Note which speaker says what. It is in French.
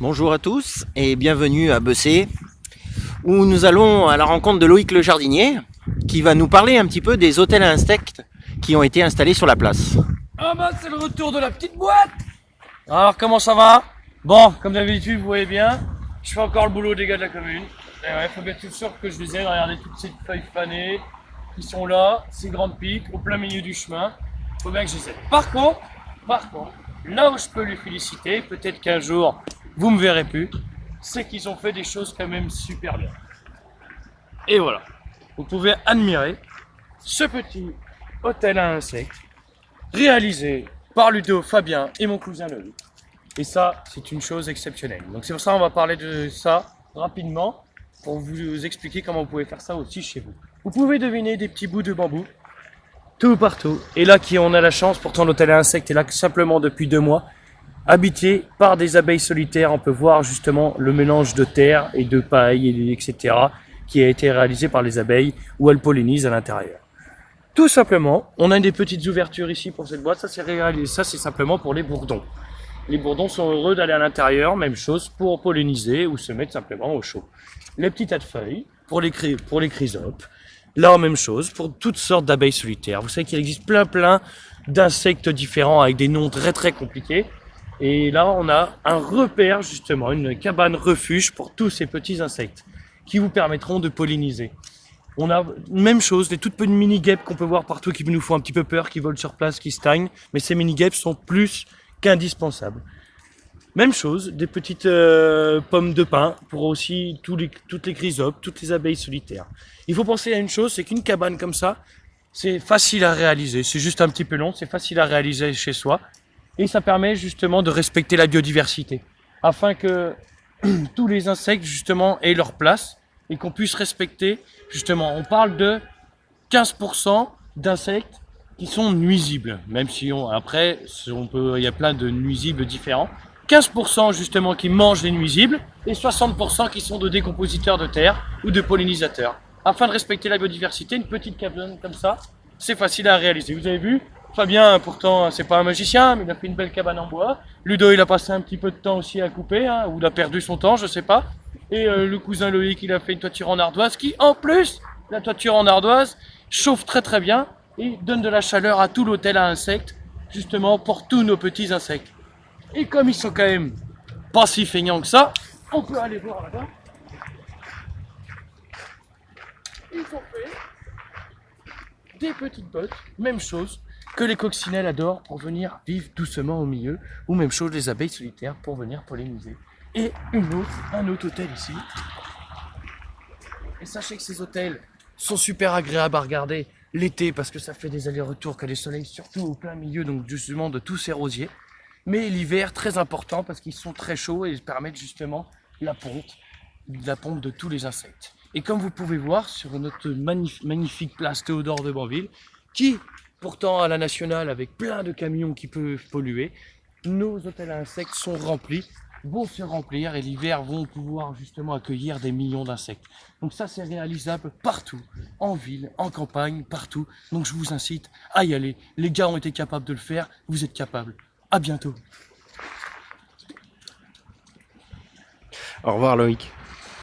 Speaker 1: Bonjour à tous et bienvenue à Bessé, où nous allons à la rencontre de Loïc le jardinier, qui va nous parler un petit peu des hôtels à insectes qui ont été installés sur la place.
Speaker 2: Ah bah c'est le retour de la petite boîte. Alors comment ça va? Bon, comme d'habitude vous voyez bien, je fais encore le boulot des gars de la commune. Et ouais, faut bien être sûr que je les ai. Regardez toutes ces feuilles fanées qui sont là, ces grandes piques au plein milieu du chemin. Faut bien que je les ai. Par contre, là où je peux les féliciter, peut-être qu'un jour vous me verrez plus, c'est qu'ils ont fait des choses quand même super bien. Et voilà, vous pouvez admirer ce petit hôtel à insectes réalisé par Ludo, Fabien et mon cousin Loïc. Et ça, c'est une chose exceptionnelle. Donc c'est pour ça qu'on va parler de ça rapidement pour vous expliquer comment vous pouvez faire ça aussi chez vous. Vous pouvez deviner des petits bouts de bambou tout partout. Et là, on a la chance, pourtant l'hôtel à insectes est là simplement depuis 2 mois, habité par des abeilles solitaires. On peut voir justement le mélange de terre et de paille, etc., qui a été réalisé par les abeilles où elles pollinisent à l'intérieur. Tout simplement, on a des petites ouvertures ici pour cette boîte, ça c'est simplement pour les bourdons. Les bourdons sont heureux d'aller à l'intérieur, même chose pour polliniser ou se mettre simplement au chaud. Les petits tas de feuilles pour les chrysopes, là même chose pour toutes sortes d'abeilles solitaires. Vous savez qu'il existe plein d'insectes différents avec des noms très compliqués. Et là on a un repère justement, une cabane refuge pour tous ces petits insectes qui vous permettront de polliniser. On a même chose, des toutes petites mini-guêpes qu'on peut voir partout qui nous font un petit peu peur, qui volent sur place, qui stagnent. Mais ces mini-guêpes sont plus qu'indispensables. Même chose, des petites pommes de pin pour aussi toutes les chrysopes, toutes les abeilles solitaires. Il faut penser à une chose, c'est qu'une cabane comme ça, c'est facile à réaliser. C'est juste un petit peu long, c'est facile à réaliser chez soi. Et ça permet justement de respecter la biodiversité. Afin que tous les insectes justement aient leur place et qu'on puisse respecter, justement, on parle de 15% d'insectes qui sont nuisibles, même si il y a plein de nuisibles différents. 15% justement qui mangent les nuisibles et 60% qui sont de décompositeurs de terre ou de pollinisateurs. Afin de respecter la biodiversité, une petite cabane comme ça, c'est facile à réaliser. Vous avez vu, Fabien, pourtant, c'est pas un magicien, mais il a fait une belle cabane en bois. Ludo, il a passé un petit peu de temps aussi à couper, ou il a perdu son temps, je sais pas. Et le cousin Loïc, il a fait une toiture en ardoise qui, en plus, la toiture en ardoise, chauffe très bien et donne de la chaleur à tout l'hôtel à insectes, justement pour tous nos petits insectes. Et comme ils sont quand même pas si feignants que ça, on peut aller voir là-bas. Ils ont fait des petites bottes, même chose, que les coccinelles adorent pour venir vivre doucement au milieu, ou même chose les abeilles solitaires pour venir polliniser. Et un autre hôtel ici. Et sachez que ces hôtels sont super agréables à regarder l'été parce que ça fait des allers-retours qu'il y a des soleils, surtout au plein milieu donc justement de tous ces rosiers. Mais l'hiver très important parce qu'ils sont très chauds et ils permettent justement la ponte de tous les insectes. Et comme vous pouvez voir sur notre magnifique place Théodore de Banville, qui pourtant à la nationale avec plein de camions qui peuvent polluer, nos hôtels à insectes sont remplis, vont se remplir et l'hiver vont pouvoir justement accueillir des millions d'insectes. Donc ça c'est réalisable partout, en ville, en campagne, partout. Donc je vous incite à y aller. Les gars ont été capables de le faire, vous êtes capables. À bientôt.
Speaker 1: Au revoir Loïc.